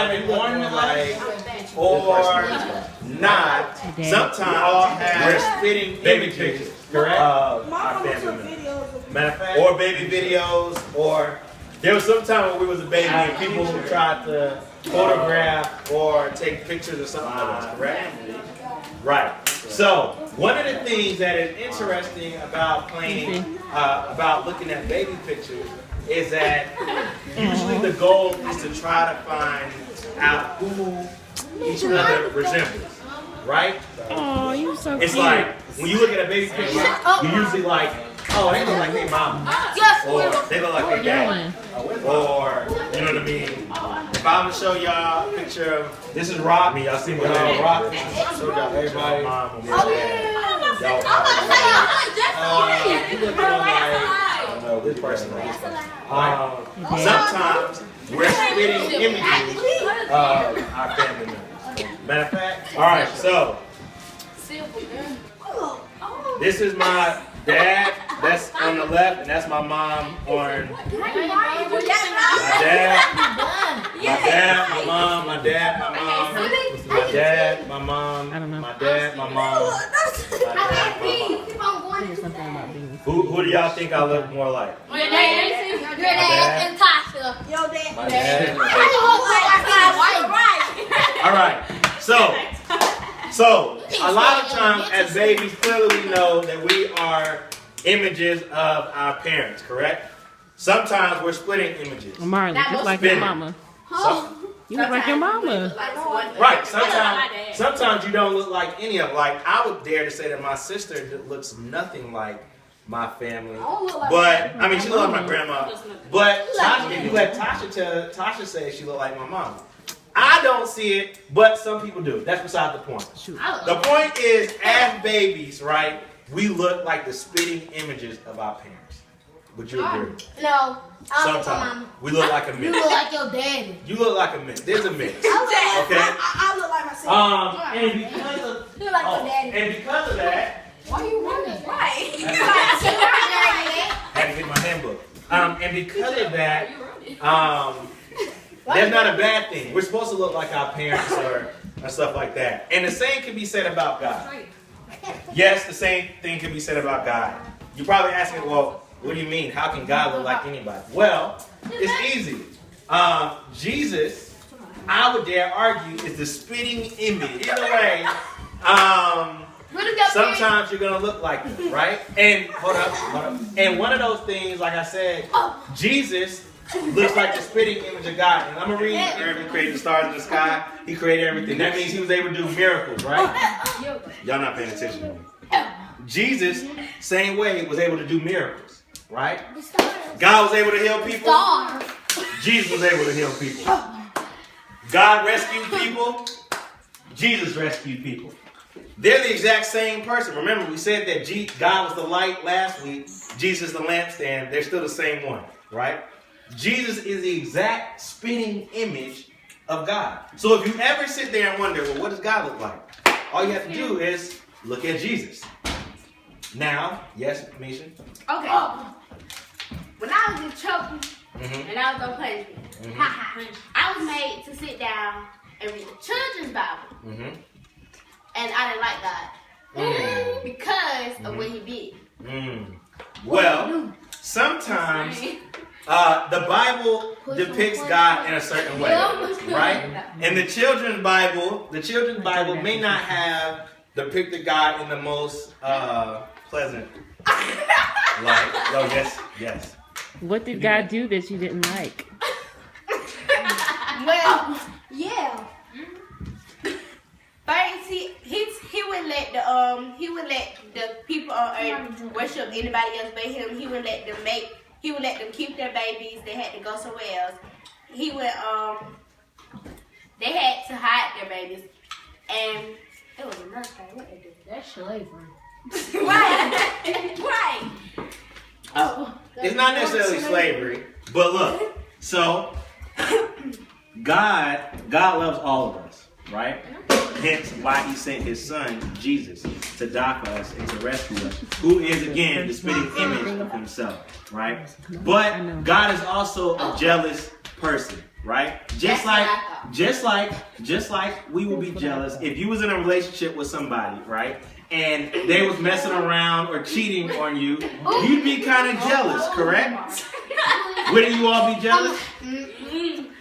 having ornament lights or not, sometimes we're spitting images, correct? Our family members. Or baby videos, or there was some time when we was a baby and people tried to photograph or take pictures or something of us, correct? Right. So one of the things that is interesting about about looking at baby pictures is that usually the goal is to try to find out who each other resembles, right? Oh, you're so cute. It's like when you look at a baby picture, you usually like, oh, they look like their mom, or they look like their dad, or you know what I mean. If I'm gonna show y'all a picture of this is Rock, y'all see what Rock? Show y'all everybody. No, this person. Sometimes we're spitting images of our family members. Matter of fact, all right. So this is my dad. That's on the left, and that's my mom on my dad, my mom, my dad, my mom, my dad, my mom, my dad, my mom. Who do y'all think I look more like? Your dad and Tasha. Your dad. My dad. All right. So a lot of times as babies, clearly we know that we are images of our parents, correct? Sometimes we're splitting images. Marley, just like your mama. You look like your mama. Right. Sometimes you don't look like any of them. Like I would dare to say that my sister looks nothing like my family. But I mean, she looks like my grandma. But Tasha, if you let Tasha say she looked like my mom. I don't see it, but some people do. That's beside the point. The point is, as babies, right? We look like the spitting images of our parents. Would you agree? No. Sometimes we look like a mix. You look like your daddy. You look like a mix. There's a mix. Okay. I look like myself. And because of you look like your daddy. And because of that, why are you running? Right. I had to get my handbook. And because of that, that's not a bad thing. We're supposed to look like our parents or stuff like that. And the same can be said about God. Yes, the same thing can be said about God. You're probably asking, well, what do you mean? How can God look like anybody? Well, it's easy. Jesus, I would dare argue, is the spitting image. Either way, sometimes you're going to look like them, right? And, hold up. And one of those things, like I said, Jesus looks like the spitting image of God. And I'm going to read, He created the stars in the sky. He created everything. That means He was able to do miracles, right? Y'all not paying attention to me. Jesus, same way, was able to do miracles, right? God was able to heal people. Jesus was able to heal people. God rescued people. Jesus rescued people. They're the exact same person. Remember, we said that God was the light last week. Jesus the lampstand. They're still the same one, right? Jesus is the exact spitting image of God. So if you ever sit there and wonder, well, what does God look like? All you have to do is look at Jesus. Now, yes, Misha? Okay. When I was in trouble and I was on punishment, I was made to sit down and read the children's Bible. And I didn't like God because of what He did. Well, sometimes the Bible depicts God in a certain way, right? And the children's Bible may not have depicted God in the most pleasant light. Oh, yes. What did God do that you didn't like? Well, yeah. First, he would let the people on earth worship anybody else but Him. He would let them keep their babies. They had to go somewhere else. They had to hide their babies. And it was another thing. What they did? That's slavery. Right. Oh, it's not necessarily slavery, but look. So God loves all of us, right? Hence why He sent His Son Jesus to die for us and to rescue us, who is again the spitting image of Himself, right? But God is also a jealous person. right? Just like we would be jealous if you was in a relationship with somebody, right? And they was messing around or cheating on you, you'd be kind of jealous, correct? Wouldn't you all be jealous?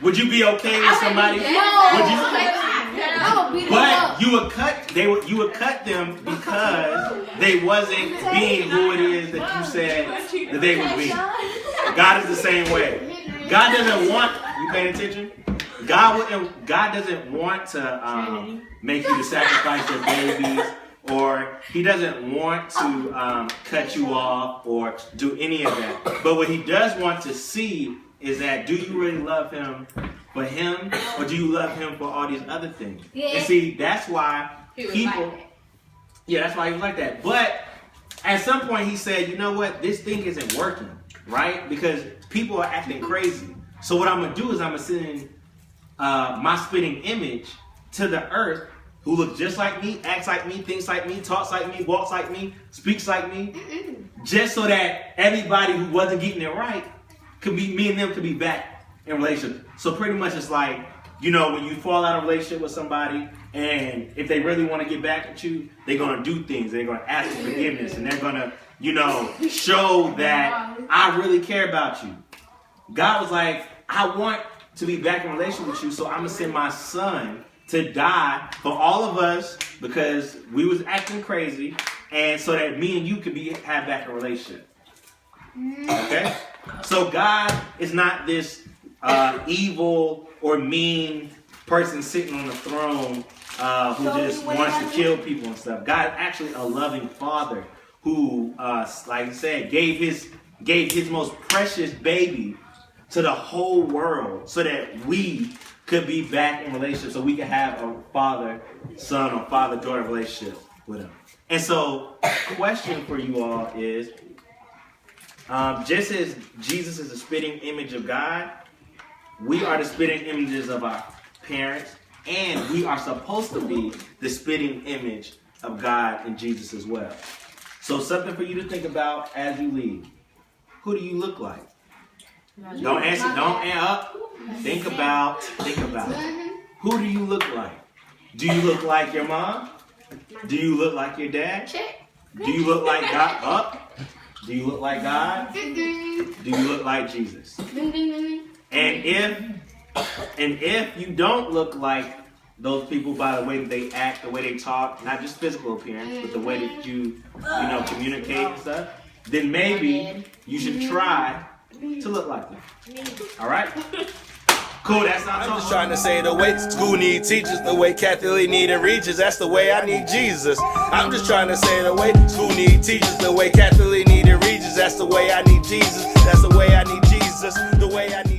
Would you be okay with somebody? Would you? But you would cut them because they wasn't being who it is that you said that they would be. God is the same way. God doesn't want you paying attention. God doesn't want to make you to sacrifice your babies, or He doesn't want to cut you off or do any of that. But what He does want to see is that, do you really love Him for Him, or do you love Him for all these other things? Yeah. And see, that's why people. Yeah, that's why He was like that. But at some point He said, you know what, this thing isn't working, right? Because people are acting crazy. So what I'm gonna do is I'm gonna send my spitting image to the earth, who looks just like me, acts like me, thinks like me, talks like me, walks like me, speaks like me, just so that everybody who wasn't getting it right could be, me and them could be back in relationship. So pretty much it's like, you know, when you fall out of a relationship with somebody, and if they really want to get back at you, they're gonna do things. They're gonna ask for forgiveness, and they're gonna, you know, show that I really care about you. God was like, I want to be back in relationship with you, so I'm gonna send my son to die for all of us because we was acting crazy, and so that me and you could have back a relationship. Okay? So God is not this evil or mean person sitting on the throne who just wants to kill people and stuff. God is actually a loving Father who, like I said, gave his most precious baby to the whole world so that we could be back in relationship, so we could have a father-son or father-daughter relationship with Him. And so, question for you all is, just as Jesus is the spitting image of God, we are the spitting images of our parents, and we are supposed to be the spitting image of God and Jesus as well. So something for you to think about as you leave. Who do you look like? Don't answer, don't answer up. Think about. Who do you look like? Do you look like your mom? Do you look like your dad? Do you look like God? Up? Do you look like God? Do you look like Jesus? And if you don't look like those people by the way that they act, the way they talk, not just physical appearance, but the way that you communicate and stuff, then maybe you should try to look like them. All right? Cool, that's not. I'm just trying to say the way school need teachers, the way Catholic needed reachers, that's the way I need Jesus. I'm just trying to say the way school need teachers, the way Catholic needed reachers, that's the way I need Jesus. That's the way I need Jesus. The way I need